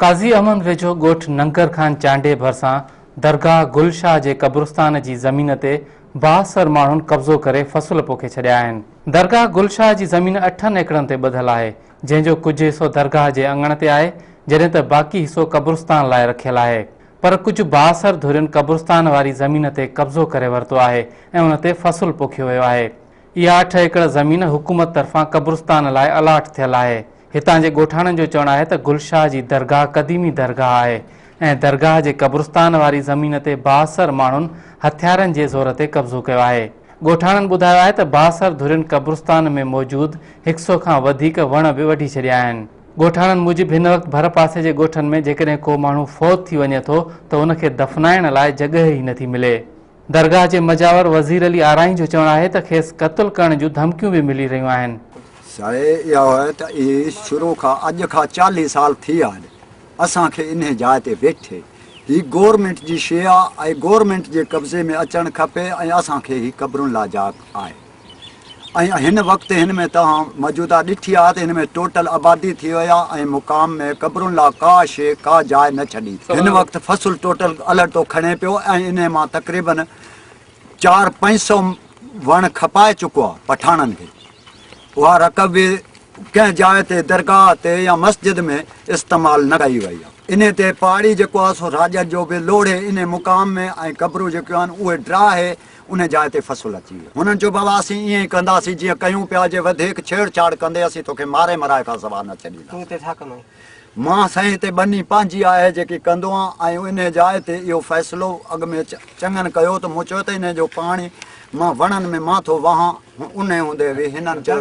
काज़ी अमन वेझो ॻोठ नंगर खान चांडे भरिसां दरगाह गुलशाह जे क़ब्रिस्तान जी ज़मीन ते 72 माण्हुनि कब्ज़ो करे फ़सुल पोखे छॾिया आहिनि। दरगाह गुलशाह जी ज़मीन 8 एकड़नि ते ॿधल आहे, जंहिंजो कुझु हिसो दरगाह जे अङण ते आहे, जॾहिं त बाक़ी हिसो क़ब्रिस्तान लाइ रखियलु आहे। पर कुझु 72 धुरियुनि क़ब्रिस्तान वारी ज़मीन ते कब्ज़ो करे वरितो आहे ऐं उन ते फ़सुल पोखियो वियो आहे। इहा 8 एकड़ ज़मीन हुकूमत तरफ़ां क़ब्रिस्तान लाइ अलाट थियल आहे। हितां जे ॻोठाणनि जो चवणु आहे त गुलशाह जी दरगाह क़दीमी दरगाह आहे ऐं दरगाह जे क़ब्रिस्तान वारी ज़मीन ते 72 माण्हुनि हथियारनि जे ज़ोर ते कब्ज़ो कयो आहे। ॻोठाणनि ॿुधायो आहे त 72 धुरियुनि क़ब्रिस्तान में मौजूदु 100 खां वधीक वण बि वढी छॾिया आहिनि। ॻोठाणनि मूजिबि हिन वक़्तु भर पासे जे ॻोठनि में जेकॾहिं को माण्हू फ़ौत थी वञे थो त उनखे दफ़नाइण लाइ जॻह ई नथी मिले। दरगाह जे मजावर वज़ीर अली आराई जो चवणु आहे त खेसि क़त्ल करण जूं धमकियूं बि मिली रहियूं आहिनि। शुरू खां अॼु खां 40 साल थी विया आहिनि असांखे इन जाइ ते वेठे। ही गवर्नमेंट जी शइ आहे ऐं गवर्नमेंट जे कब्ज़े में अचणु खपे ऐं असांखे ही क़ब्रुनि लाइ जाइ आहे। ऐं हिन वक़्तु हिन में तव्हां मौजूदा ॾिठी आहे त हिन में टोटल आबादी थी वई आहे ऐं मुक़ाम में क़ब्रुनि लाइ का शइ का जाइ न छॾी। हिन वक़्तु फ़सुल टोटल अलॻि थो खणे पियो ऐं इन मां तक़रीबन 400-500 वण खपाए चुको आहे पठाणनि खे। उहा रक़म बि कंहिं जाइ ते दरगाह ते या मस्जिद में इस्तेमालु न कई वई आहे। इन ते पहाड़ी जेको आहे सो राज जो बि लोड़े इन मुक़ाम में ऐं क़ब्रूं जेके आहिनि उहे ड्राहे उन जाइ ते फ़सुल अची वियो। हुननि चयो बाबा असीं ईअं ई कंदासीं जीअं कयूं पिया, जे वधीक छेड़छाड़ कंदे असीं तोखे मारे मराए खां सवाइ न छॾींदा। मां साईं हिते बनी पंहिंजी आहे जेकी कंदो आहियां ऐं इन जाइ ते इहो फ़ैसिलो अॻु में चङनि कयो त मूं चयो त इन जो पाणी मां वणनि में मां थो वहां उन हूंदे बि हिननि चयो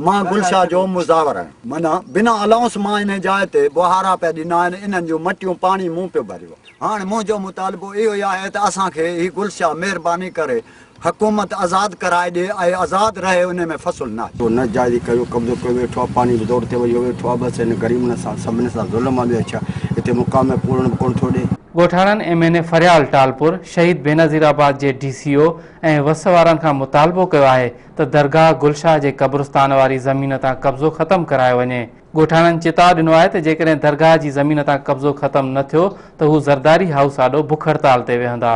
मां गुलशाह जो मुज़ावर आहियां। माना बिना अलाउंस मां इन जाइ ते बुहारा पिया ॾिना आहिनि, इन्हनि जूं मटियूं पाणी मूं पियो भरियो। हाणे मुंहिंजो मुतालबो इहो ई आहे त असांखे ही गुलशाह महिरबानी करे हुकूमत आज़ादु कराए ॾिए ऐं आज़ादु रहे, उन में फ़सुल न अचे। न जाइज़ी कयो कब्ज़ो कयो वेठो आहे, पाणी दौर ते वही वेठो आहे, बसि हिन ग़रीबनि सां सभिनी सां ज़ुल्म आहे। ॿियो छा हिते मुक़ाम में पूरण कोन थो ॾिए। ॻोठाणनि MNA फरियाल टालपुर, शहीद बेनज़ीराबाद जे DCO ऐं वस वारनि खां मुतालबो कयो आहे त दरगाह गुलशाह जे क़ब्रिस्तान वारी ज़मीन तां कब्ज़ो ख़तमु करायो वञे। ॻोठाणनि चिताव ॾिनो आहे त जेकॾहिं दरगाह जी ज़मीन तां कब्ज़ो ख़तमु न थियो त हू ज़रदारी हाउस आॾो बुख हड़ताल ते वेहंदा।